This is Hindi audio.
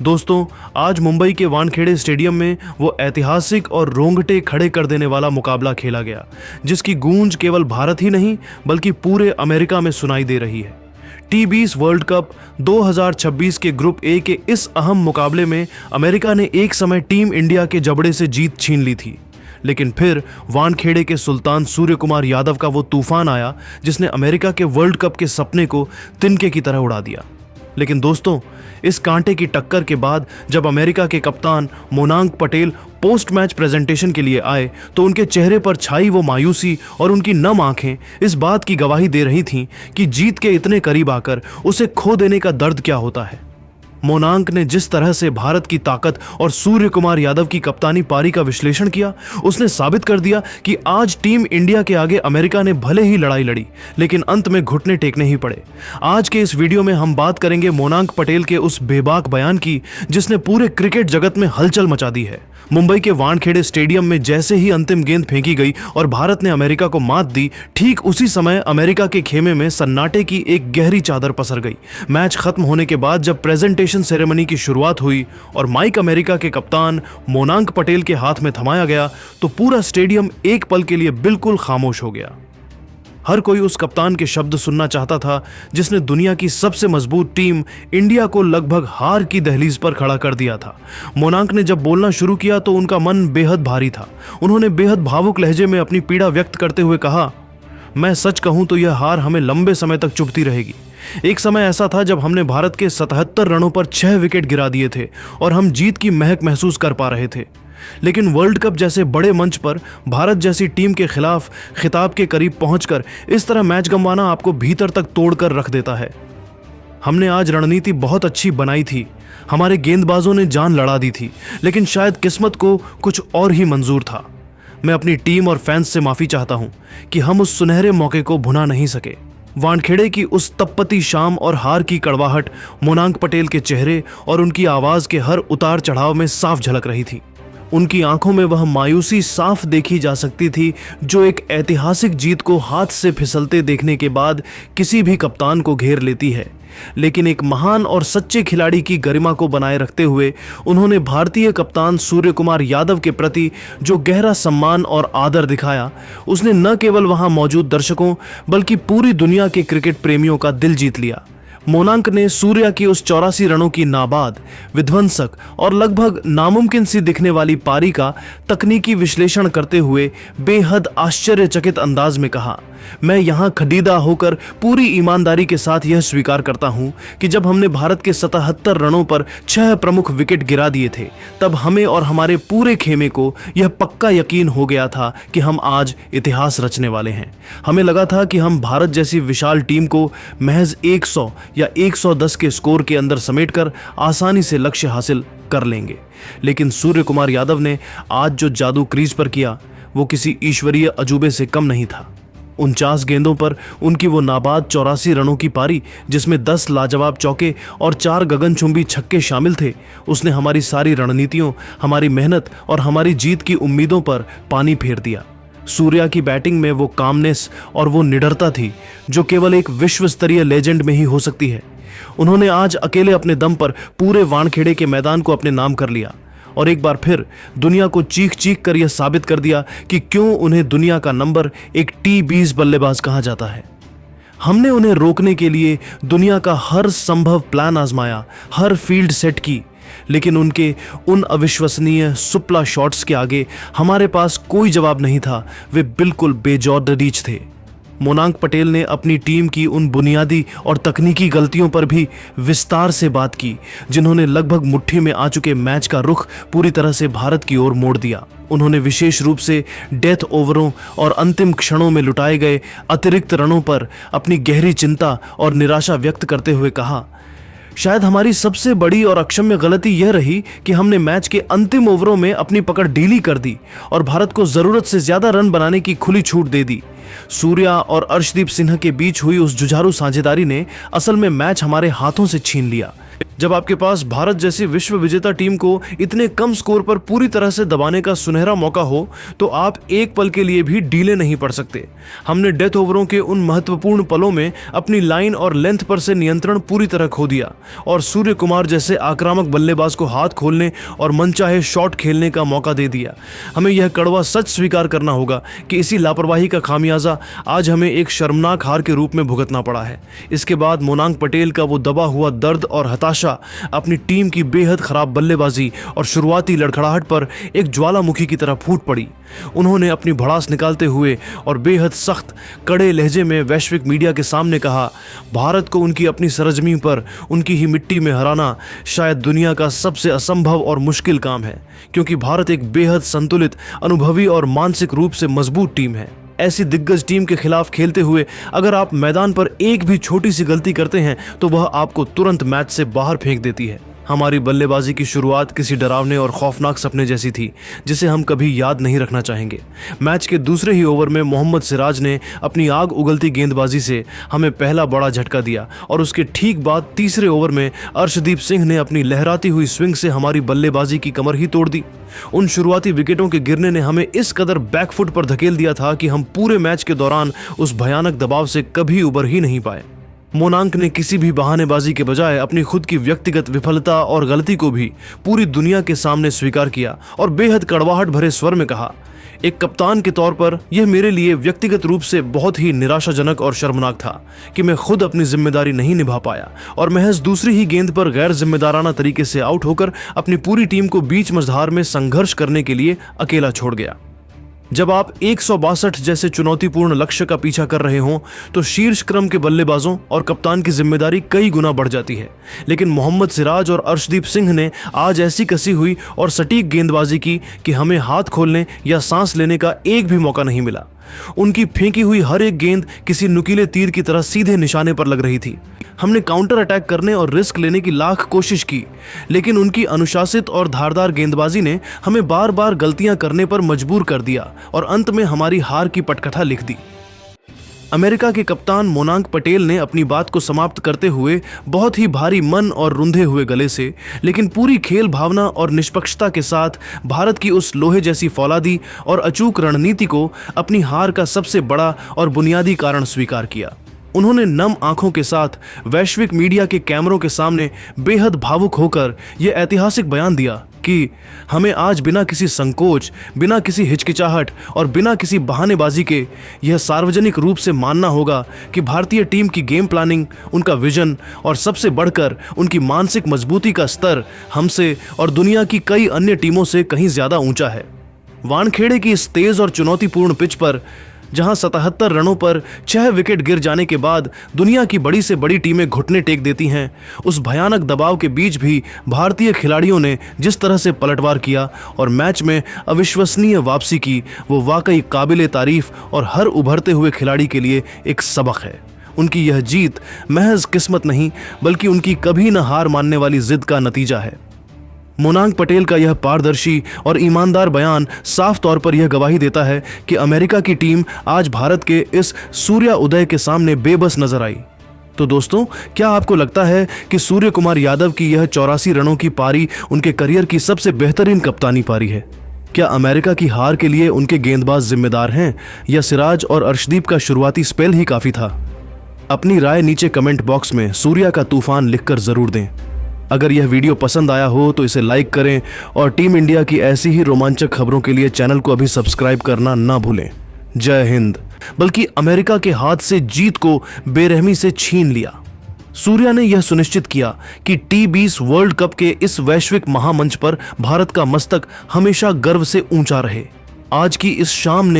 दोस्तों, आज मुंबई के वानखेड़े स्टेडियम में वो ऐतिहासिक और रोंगटे खड़े कर देने वाला मुकाबला खेला गया, जिसकी गूंज केवल भारत ही नहीं बल्कि पूरे अमेरिका में सुनाई दे रही है। T20 वर्ल्ड कप 2026 के ग्रुप ए के इस अहम मुकाबले में अमेरिका ने एक समय टीम इंडिया के जबड़े से जीत छीन ली थी, लेकिन फिर वानखेड़े के सुल्तान सूर्य कुमार यादव का वो तूफान आया जिसने अमेरिका के वर्ल्ड कप के सपने को तिनके की तरह उड़ा दिया। लेकिन दोस्तों, इस कांटे की टक्कर के बाद जब अमेरिका के कप्तान Monank Patel post match presentation के लिए आए तो उनके चेहरे पर छाई वो मायूसी और उनकी नम आंखें इस बात की गवाही दे रही थीं कि जीत के इतने करीब आकर उसे खो देने का दर्द क्या होता है। मोनांक ने जिस तरह से भारत की ताकत और सूर्य कुमार यादव की कप्तानी पारी का विश्लेषण किया, उसने साबित कर दिया कि आज टीम इंडिया के आगे अमेरिका ने भले ही लड़ाई लड़ी, लेकिन अंत में घुटने टेकने ही पड़े। आज के इस वीडियो में हम बात करेंगे मोनांक पटेल के उस बेबाक बयान की जिसने पूरे क्रिकेट जगत में हलचल मचा दी है। मुंबई के वानखेड़े स्टेडियम में जैसे ही अंतिम गेंद फेंकी गई और भारत ने अमेरिका को मात दी, ठीक उसी समय अमेरिका के खेमे में सन्नाटे की एक गहरी चादर पसर गई। मैच खत्म होने के बाद जब प्रेजेंटेशन सेरेमनी की शुरुआत हुई और माइक अमेरिका के कप्तान मोनांक पटेल के हाथ में थमाया गया तो पूरा स्टेडियम एक पल के लिए बिल्कुल खामोश हो गया। हर कोई उस कप्तान के शब्द सुनना चाहता था जिसने दुनिया की सबसे मजबूत टीम इंडिया को लगभग हार की दहलीज पर खड़ा कर दिया था। मोनांक ने जब बोलना शुरू किया तो उनका मन बेहद भारी था। उन्होंने बेहद भावुक लहजे में अपनी पीड़ा व्यक्त करते हुए कहा, मैं सच कहूं तो यह हार हमें लंबे समय तक चुभती रहेगी। एक समय ऐसा था जब हमने भारत के 77 रनों पर 6 विकेट गिरा दिए थे और हम जीत की महक महसूस कर पा रहे थे, लेकिन वर्ल्ड कप जैसे बड़े मंच पर भारत जैसी टीम के खिलाफ खिताब के करीब पहुंचकर इस तरह मैच गंवाना आपको भीतर तक तोड़कर रख देता है। हमने आज रणनीति बहुत अच्छी बनाई थी, हमारे गेंदबाजों ने जान लड़ा दी थी, लेकिन शायद किस्मत को कुछ और ही मंजूर था। मैं अपनी टीम और फैंस से माफी चाहता हूं कि हम उस सुनहरे मौके को भुना नहीं सके। वानखेड़े की उस तपती शाम और हार की कड़वाहट मोनांक पटेल के चेहरे और उनकी आवाज के हर उतार चढ़ाव में साफ झलक रही थी। उनकी आंखों में वह मायूसी साफ देखी जा सकती थी जो एक ऐतिहासिक जीत को हाथ से फिसलते देखने के बाद किसी भी कप्तान को घेर लेती है। लेकिन एक महान और सच्चे खिलाड़ी की गरिमा को बनाए रखते हुए उन्होंने भारतीय कप्तान सूर्य कुमार यादव के प्रति जो गहरा सम्मान और आदर दिखाया, उसने न केवल वहां मौजूद दर्शकों बल्कि पूरी दुनिया के क्रिकेट प्रेमियों का दिल जीत लिया। मोनांक ने सूर्या की उस 84 रनों की नाबाद, विध्वंसक और लगभग नामुमकिन सी दिखने वाली पारी का तकनीकी विश्लेषण करते हुए बेहद आश्चर्यचकित अंदाज में कहा, मैं यहां खडीदा होकर पूरी ईमानदारी के साथ यह स्वीकार करता हूं कि जब हमने भारत के 77 रनों पर 6 प्रमुख विकेट गिरा दिए थे, तब हमें और हमारे पूरे खेमे को यह पक्का यकीन हो गया था कि हम आज इतिहास रचने वाले हैं। हमें लगा था कि हम भारत जैसी विशाल टीम को महज 100 या 110 के स्कोर के अंदर समेटकर आसानी से लक्ष्य हासिल कर लेंगे, लेकिन सूर्य कुमार यादव ने आज जो जादू क्रीज पर किया वो किसी ईश्वरीय अजूबे से कम नहीं था। 49 गेंदों पर उनकी वो नाबाद 84 रनों की पारी, जिसमें 10 लाजवाब चौके और 4 गगनचुंबी छक्के शामिल थे, उसने हमारी सारी रणनीतियों, हमारी मेहनत और हमारी जीत की उम्मीदों पर पानी फेर दिया। सूर्या की बैटिंग में वो कामनेस और वो निडरता थी जो केवल एक विश्व स्तरीय लेजेंड में ही हो सकती है। उन्होंने आज अकेले अपने दम पर पूरे वानखेड़े के मैदान को अपने नाम कर लिया और एक बार फिर दुनिया को चीख चीख कर यह साबित कर दिया कि क्यों उन्हें दुनिया का नंबर एक T20 बल्लेबाज कहा जाता है। हमने उन्हें रोकने के लिए दुनिया का हर संभव प्लान आजमाया, हर फील्ड सेट की, लेकिन उनके उन अविश्वसनीय सुपला शॉट्स के आगे हमारे पास कोई जवाब नहीं था। वे बिल्कुल बेजौर रीच थे। मोनांक पटेल ने अपनी टीम की उन बुनियादी और तकनीकी गलतियों पर भी विस्तार से बात की जिन्होंने लगभग मुट्ठी में आ चुके मैच का रुख पूरी तरह से भारत की ओर मोड़ दिया। उन्होंने विशेष रूप से डेथ ओवरों और अंतिम क्षणों में लुटाए गए अतिरिक्त रनों पर अपनी गहरी चिंता और निराशा व्यक्त करते हुए कहा, शायद हमारी सबसे बड़ी और अक्षम्य गलती यह रही कि हमने मैच के अंतिम ओवरों में अपनी पकड़ ढीली कर दी और भारत को जरूरत से ज्यादा रन बनाने की खुली छूट दे दी। सूर्या और अर्शदीप सिन्हा के बीच हुई उस जुझारू साझेदारी ने असल में मैच हमारे हाथों से छीन लिया। जब आपके पास भारत जैसी विश्व विजेता टीम को इतने कम स्कोर पर पूरी तरह से दबाने का सुनहरा मौका हो तो आप एक पल के लिए भी ढीले नहीं पड़ सकते। हमने डेथ ओवरों के उन महत्वपूर्ण पलों में अपनी लाइन और लेंथ पर से नियंत्रण पूरी तरह खो दिया और सूर्य कुमार जैसे आक्रामक बल्लेबाज को हाथ खोलने और मनचाहे शॉट खेलने का मौका दे दिया। हमें यह कड़वा सच स्वीकार करना होगा कि इसी लापरवाही का खामियाजा आज हमें एक शर्मनाक हार के रूप में भुगतना पड़ा है। इसके बाद मोनांक पटेल का वो दबा हुआ दर्द और हताशा अपनी टीम की बेहद खराब बल्लेबाजी और शुरुआती लड़खड़ाहट पर एक ज्वालामुखी की तरह फूट पड़ी। उन्होंने अपनी भड़ास निकालते हुए और बेहद सख्त कड़े लहजे में वैश्विक मीडिया के सामने कहा, भारत को उनकी अपनी सरजमीन पर उनकी ही मिट्टी में हराना शायद दुनिया का सबसे असंभव और मुश्किल काम है, क्योंकि भारत एक बेहद संतुलित, अनुभवी और मानसिक रूप से मजबूत टीम है। ऐसी दिग्गज टीम के खिलाफ खेलते हुए अगर आप मैदान पर एक भी छोटी सी गलती करते हैं तो वह आपको तुरंत मैच से बाहर फेंक देती है। हमारी बल्लेबाजी की शुरुआत किसी डरावने और खौफनाक सपने जैसी थी जिसे हम कभी याद नहीं रखना चाहेंगे। मैच के दूसरे ही ओवर में मोहम्मद सिराज ने अपनी आग उगलती गेंदबाजी से हमें पहला बड़ा झटका दिया और उसके ठीक बाद तीसरे ओवर में अर्शदीप सिंह ने अपनी लहराती हुई स्विंग से हमारी बल्लेबाजी की कमर ही तोड़ दी। उन शुरुआती विकेटों के गिरने ने हमें इस कदर बैकफुट पर धकेल दिया था कि हम पूरे मैच के दौरान उस भयानक दबाव से कभी उबर ही नहीं पाए। मोनांक ने किसी भी बहानेबाजी के बजाय अपनी खुद की व्यक्तिगत विफलता और गलती को भी पूरी दुनिया के सामने स्वीकार किया और बेहद कड़वाहट भरे स्वर में कहा, एक कप्तान के तौर पर यह मेरे लिए व्यक्तिगत रूप से बहुत ही निराशाजनक और शर्मनाक था कि मैं खुद अपनी जिम्मेदारी नहीं निभा पाया और महज दूसरी ही गेंद पर गैर जिम्मेदाराना तरीके से आउट होकर अपनी पूरी टीम को बीच मझधार में संघर्ष करने के लिए अकेला छोड़ गया। जब आप 162 जैसे चुनौतीपूर्ण लक्ष्य का पीछा कर रहे हों तो शीर्ष क्रम के बल्लेबाजों और कप्तान की जिम्मेदारी कई गुना बढ़ जाती है, लेकिन मोहम्मद सिराज और अर्शदीप सिंह ने आज ऐसी कसी हुई और सटीक गेंदबाजी की कि हमें हाथ खोलने या सांस लेने का एक भी मौका नहीं मिला। उनकी फेंकी हुई हर एक गेंद किसी नुकीले तीर की तरह सीधे निशाने पर लग रही थी। हमने काउंटर अटैक करने और रिस्क लेने की लाख कोशिश की, लेकिन उनकी अनुशासित और धारदार गेंदबाजी ने हमें बार बार गलतियां करने पर मजबूर कर दिया और अंत में हमारी हार की पटकथा लिख दी। अमेरिका के कप्तान मोनांक पटेल ने अपनी बात को समाप्त करते हुए बहुत ही भारी मन और रुंधे हुए गले से, लेकिन पूरी खेल भावना और निष्पक्षता के साथ भारत की उस लोहे जैसी फौलादी और अचूक रणनीति को अपनी हार का सबसे बड़ा और बुनियादी कारण स्वीकार किया। उन्होंने नम आंखों के साथ वैश्विक मीडिया के कैमरों के सामने बेहद भावुक होकर यह ऐतिहासिक बयान दिया कि हमें आज बिना किसी संकोच, बिना किसी हिचकिचाहट और बिना किसी बहानेबाजी के यह सार्वजनिक रूप से मानना होगा कि भारतीय टीम की गेम प्लानिंग, उनका विजन और सबसे बढ़कर उनकी मानसिक मजबूती का स्तर हमसे और दुनिया की कई अन्य टीमों से कहीं ज्यादा ऊंचा है। वानखेड़े की इस तेज और चुनौतीपूर्ण पिच पर जहां 77 रनों पर 6 विकेट गिर जाने के बाद दुनिया की बड़ी से बड़ी टीमें घुटने टेक देती हैं, उस भयानक दबाव के बीच भी भारतीय खिलाड़ियों ने जिस तरह से पलटवार किया और मैच में अविश्वसनीय वापसी की, वो वाकई काबिले तारीफ और हर उभरते हुए खिलाड़ी के लिए एक सबक है। उनकी यह जीत महज किस्मत नहीं बल्कि उनकी कभी न हार मानने वाली जिद का नतीजा है। मोनांक पटेल का यह पारदर्शी और ईमानदार बयान साफ तौर पर यह गवाही देता है कि अमेरिका की टीम आज भारत के इस सूर्य उदय के सामने बेबस नजर आई। तो दोस्तों, क्या आपको लगता है कि सूर्य कुमार यादव की यह 84 रनों की पारी उनके करियर की सबसे बेहतरीन कप्तानी पारी है? क्या अमेरिका की हार के लिए उनके गेंदबाज जिम्मेदार हैं या सिराज और अर्शदीप का शुरुआती स्पेल ही काफी था? अपनी राय नीचे कमेंट बॉक्स में सूर्या का तूफान लिखकर जरूर दें। अगर यह वीडियो पसंद आया हो तो इसे लाइक करें और टीम इंडिया की ऐसी ही रोमांचक खबरों के लिए चैनल को अभी सब्सक्राइब करना ना भूलें। जय हिंद। बल्कि अमेरिका के हाथ से जीत को बेरहमी से छीन लिया। सूर्या ने यह सुनिश्चित किया कि T20 वर्ल्ड कप के इस वैश्विक महामंच पर भारत का मस्तक हमेशा गर्व से ऊंचा रहे। आज की इस शाम ने